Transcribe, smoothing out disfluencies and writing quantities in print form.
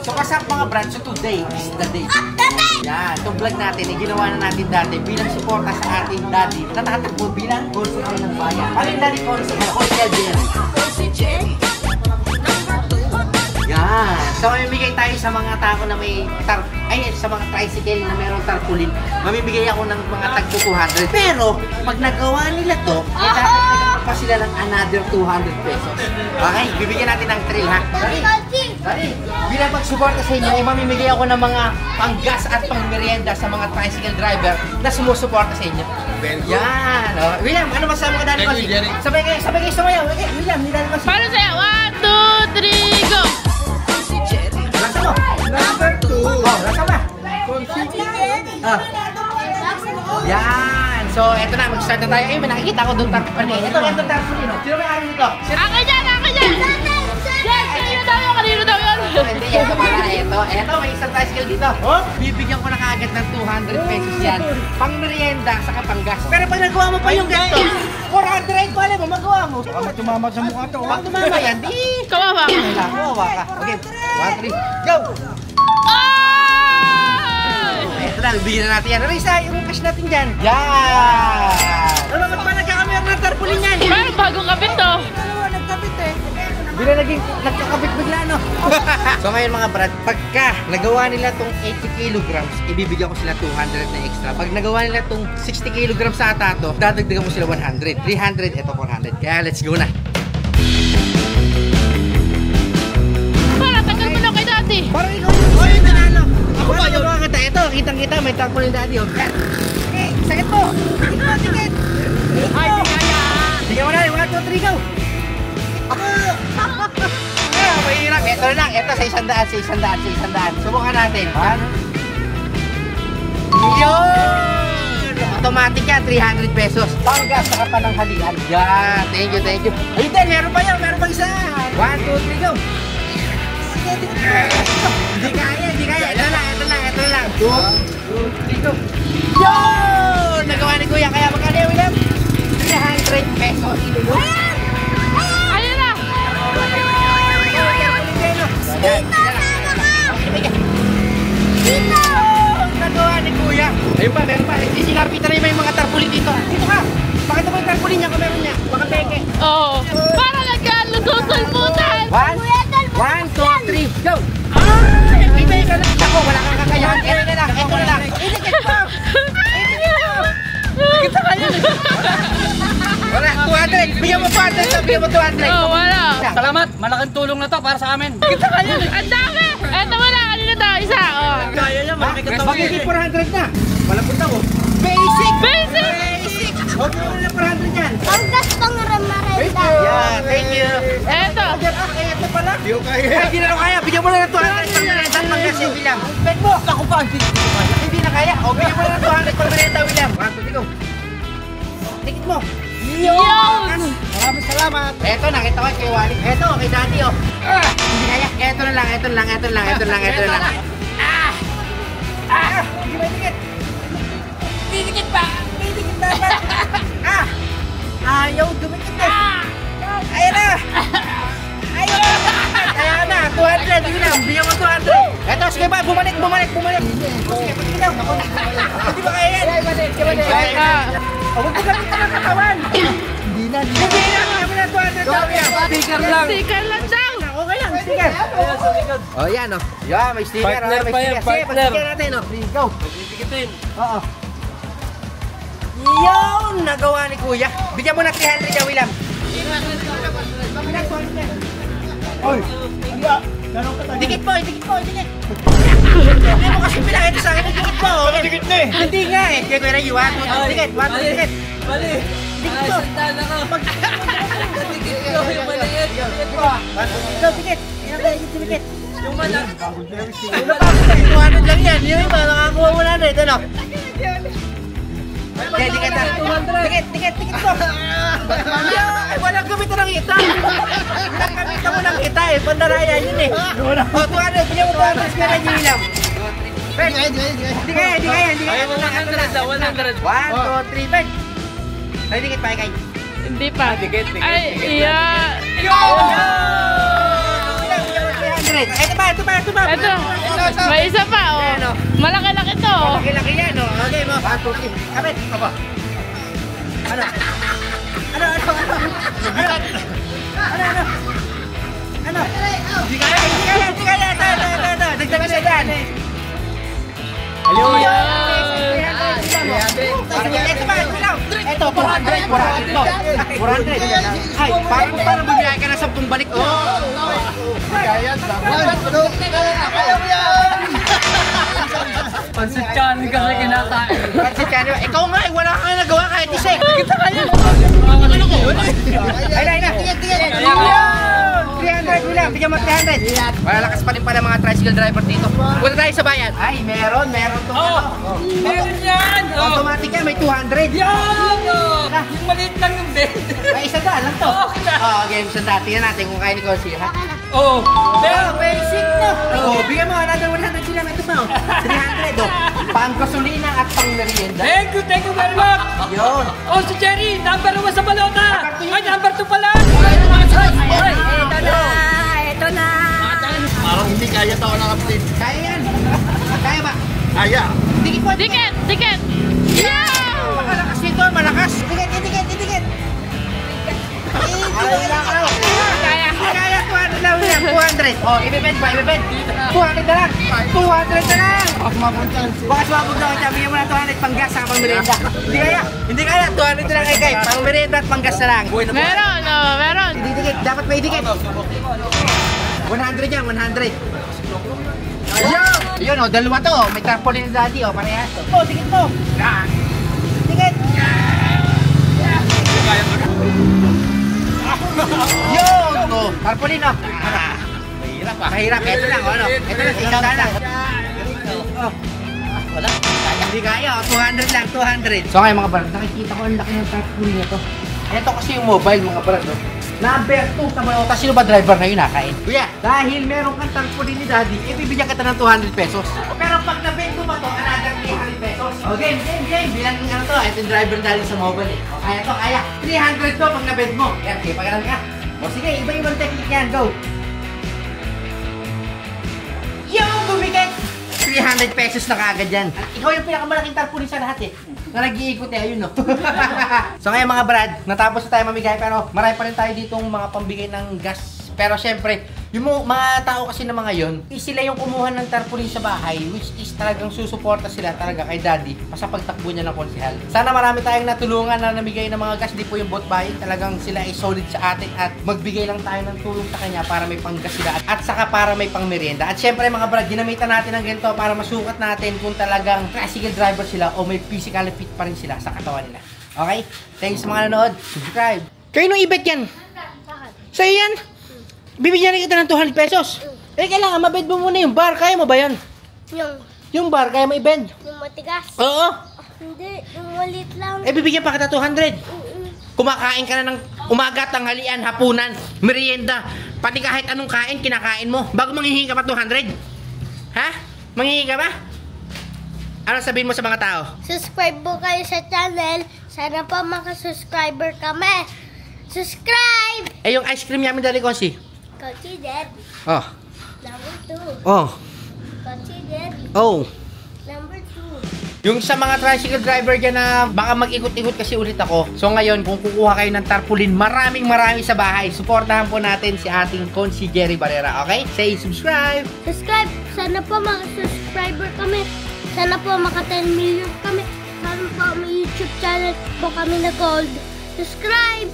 So kasap mga brad, so today is the day. Yan, itong vlog natin, ginawa na natin dati bilang suporta sa ating daddy. Natatagpo bilang consul ng bayan. Ano yung daddy consul? Consul Jerry. Yan. So mamimigay tayo sa mga tao na may sa mga tricycle na mayroong tarpaulin. Mamimigay ako ng mga tagpo 200. Pero pag nagawa nila to, dadagdagan pa sila ng another 200 pesos. Okay, bibigyan natin ng thrill ha. Sorry. Bilang pagsuporta sa inyo, mamimigay ako ng mga panggas at pangmerienda sa mga tricycle driver na sumusuporta sa inyo. Yan. Oh. William, ano masasabi mo Daddy Masi? Sabay kayo sumayaw. Okay, William, ni Daddy Masi. Paano sa'yo? 1, 2, 3, go! Lasa mo. Number 2. Oh, lasa ba? Yan. So, eto na. Mag-start na tayo. Ay, may nakikita ko doon tarpaulin. Ito tarpaulin. Sino may ari nito? Akin yan! Yes! Kanino daw yun? Hindi, ito pala. Ito, may isang tricycle dito. Bibigyan ko na kaagad ng 200 pesos yan. Pang merienda sa kapanggas. Pero pag nagawa mo pa yung ganito, 400 ko alam mo, magawa mo. Baka tumama sa mukha to. Pag tumama yan, di. Kawawa ka. Kawawa ka. Okay, 1, 3, go! Ito na, bibigyan na natin yan. Risa, yung cash natin dyan. Yan! Ano naman pa nagkakamera ng tarpaulin yan? Parang bagong kapit to. Nagkapit eh. Bila nagkakabit bigla, no? So ngayon mga brad, pagka nagawa nila tong 80 kilograms, ibibigyan ko sila 200 na extra. Pag nagawa nila tong 60 kilograms sa atato, dadagdagan mo sila 100. 300, ito 400. Kaya let's go na. Parang tagal mo lang kay dati. Parang ikaw yung nanalo. Ako ba yung mga kata? Ito, kitang-kita, may tarpaulin daddy. Okay, sakit mo. Sakit. Ay, di kaya. Sige mo na, 1, 2, 3, go. Mahirap. Ito na lang. Ito sa 100. Subukan natin. Yun! Automatic yan. 300 pesos. Panggas sa kapananghalian. Yan. Thank you. Ayun din. Meron pa yan. Meron pa isa. 1, 2, 3, go. Hindi kaya. Ito lang. 2, 3, go. Yun! Nagawa ni Kuya. Kaya magkano yun, William? 300 pesos. Dito! Nagawa ni Kuya. Ayun pa, meron pa. Sinapitan na yung mga tarpaulin dito. Dito ka! Pakita mo yung tarpaulin niya kung meron niya. Baka peke. Oo. Parang nagkalususulputan. 1, 2, 3, go! Ibay ka lang. Ako, wala kang kakayahan. Ito na lang. Inikit mo! Inikit ka yan. Wala, 200. Bigyan mo 200. Bigyan mo 200. Oo, wala. Salamat, malaking tulong na to para sa amin. Kita ka yan. Ang dami! Eto wala, kanina to, isa. Kaya niya, malaki katawan. Magiging 400 na. Malapot ako. Basic! Huwag mo na 400 yan. Panggas pang ramarenda. Yeah, thank you. Eto. Ito pala. Hindi ko kaya. Ay, hindi na ako kaya. Bigyan mo na ng 200 pang merenda at panggasin, William. Beg mo. Ako pa. Hindi na kaya. O, bigyan mo na ng 200 pang merenda, William. 1, 2, 3, go. Tikit mo. Yun! Maraming salamat. Eto, nakita ko kay Wally. Eto, kay Daddy, oh. Hindi kaya. Eto na lang. Hindi ba tikit? Dikit pa! Ayaw, dumikit na. Ayan na. Ayan na, 200. Bigyan mo 200. Eto, sige ba, bumalik. Sige, pati lang. Hindi ba kaya yan? Huwag mo gamit ng katawan. Hindi na. Bigyan mo na 200. Sticker lang daw! Okay lang, sticker. Oh, yan, oh. Yan, may sticker. Partner May pa yan, sticker. Sige, partner. pa-sticker natin, oh. Please, go. Pagtikitin. Oo. Yun! Nagawa ni Kuya. Bigyan mo na 300 ka, William. Oy! Dikit mo. Hindi mo kasi bilang ito sa akin. Dikit mo. Dikit na eh. Hindi nga eh. Kaya Kuya, you want to dikit. Mali. Dikit mo. Sandaan ako. Dikit ko yung maliit. Go, dikit. Dikit. Yung manak. Ano lang yan? Yung iba, nakakuha mo na rin. Ano? Okay, dikit na. Dikit mo. Ay, walang gamitan ng kita. Walang gamitan mo ng kita eh. Pandaraya yun eh. O, 200. Bigyan mo 200. Kaya niyo ilang. Hindi kaya. 100. 1, 2, 3, bang. Ay, dikit pa, Ikay. Hindi pa. Dikit. Ay, iya. Yo! Ito pa. Ito. May isa pa, oh. Ayan, oh. Malaki-laki to, oh. Malaki-laki yan, oh. Okay mo. Kapit. Apa? Ano? Hindi kaya. Dagdagan na yan. Ayun. Ito, 400 to. 400. Ay, parang bumiyay ka na 10 balik. Pansit Johnny kasi kinakain. Pansit ka nyo. Ikaw nga, wala kang nagawa kahit isa. Kita kaya. Ay na. 300 mo lang. Bigyan mo 300. Malalakas pa rin pala mga tricycle driver dito. Punta tayo sa bayan. Ay, meron to. Meron yan! Automatic yan, may 200. Yan! Yung maliit lang yung bed. May 100 lang to. Okay, 100. Tingnan natin kung kaya ni Consi, ha? Oh! Meron! Basic no. Bigyan mo, another 100 sila. Ito pa, 300, oh. Pang gasolina at pang merienda. Thank you very much! Yun. Oh, si Jerry! Number 1 sa balota! Ay, number 2 pala! Ito na. Parang hindi kaya tao ng update. Kaya yan. Kaya ba? Kaya. Dikit! Yeah! Malakas nito, malakas. Itikit. Kaya 200 lang yan, 200. Oh, ibebend. 200 na lang. 200 na lang. Baka sumabog na ako. Bigyan mo na 200 pang gas sa pang merienda. Hindi kaya. 200 na lang kay. Pang merienda at pang gas na lang. Meron. Idikit. Dapat may idikit. 100 yan, 100. Yun, oh, dalawa to. May tarpaulin ni Daddy, oh, parehas. Oh, dikit mo. Dikit. Yun, oh, tarpaulin, oh. Mahirap. Ito lang, ano. Ito lang, ikaw na lang. Oh. Wala. Hindi kaya, oh, 200 lang, 200. So ngayon mga brad, nakikita ko ang laki ng tarpaulin nito. Ito kasi yung mobile, mga brad, oh. Number 2 sa balota. Sino ba driver na yun nakain? Kuya, dahil meron kang tarpaulin ni Daddy, ibibigyan kita ng 200 pesos. Pero pag nabento ba to, another 300 pesos. O game. Bilang ano to, ito yung driver Daddy sa mobile eh. O kaya. 300 to pag nabent mo. Yan, okay, pagalan ka. O sige, iba-ibang technique yan. Go. Yo, bumigay! 300 pesos na kaagad yan. At ikaw yung pinakamalaking tarpaulin sa lahat eh. Na nag-iikot eh, ayun no. So ngayon mga brad, natapos na tayo mamigay pero marami pa rin tayo ditong mga pambigay ng gas. Pero syempre, yung mga tao kasi na mga yon, sila yung kumuha ng tarpaulin sa bahay, which is talagang susuporta sila talaga kay Daddy sa pagtakbo niya ng konsehal. Sana marami tayong natulungan na namigay ng mga gas, di po yung bot buying, talagang sila ay solid sa atin at magbigay lang tayo ng tulong sa kanya para may panggas sila at saka para may pang merienda. At syempre mga brad, ginamitan natin ng ganito para masukat natin kung talagang tricycle driver sila o may physical fit pa rin sila sa katawan nila. Okay? Thanks sa mga nanonood. Subscribe. Kayo nung ibet yan? Sa'yo yan? Bibigyan rin kita ng 200 pesos. Eh, kailangan mabend mo muna yung bar. Kaya mo ba yan? Yung bar, kaya mo i-bend? Yung matigas? Oo. Hindi, yung maliit lang. Eh, bibigyan pa kita 200. Kumakain ka na ng umaga, tanghalian, hapunan, merienda. Pati kahit anong kain, kinakain mo. Bago manghihingi ka pa 200? Ha? Manghihingi ka ba? Ano sabihin mo sa mga tao? Subscribe po kayo sa channel. Sana po makasubscriber kami. Subscribe! Eh, yung ice cream namin dali, Consi. Consider. Oh. Number 2. Oh. Consider. Oh. Number 2. Yung sa mga tricycle driver dyan na baka mag-ikot-ikot kasi ulit ako. So ngayon, kung kukuha kayo ng tarpaulin, maraming sa bahay. Suportahan po natin si ating Consi Jerry Barrera, okay? Say subscribe! Subscribe! Sana po makasubscriber kami. Sana po maka 10 million kami. Sana po may YouTube channel po kami na gold. Subscribe!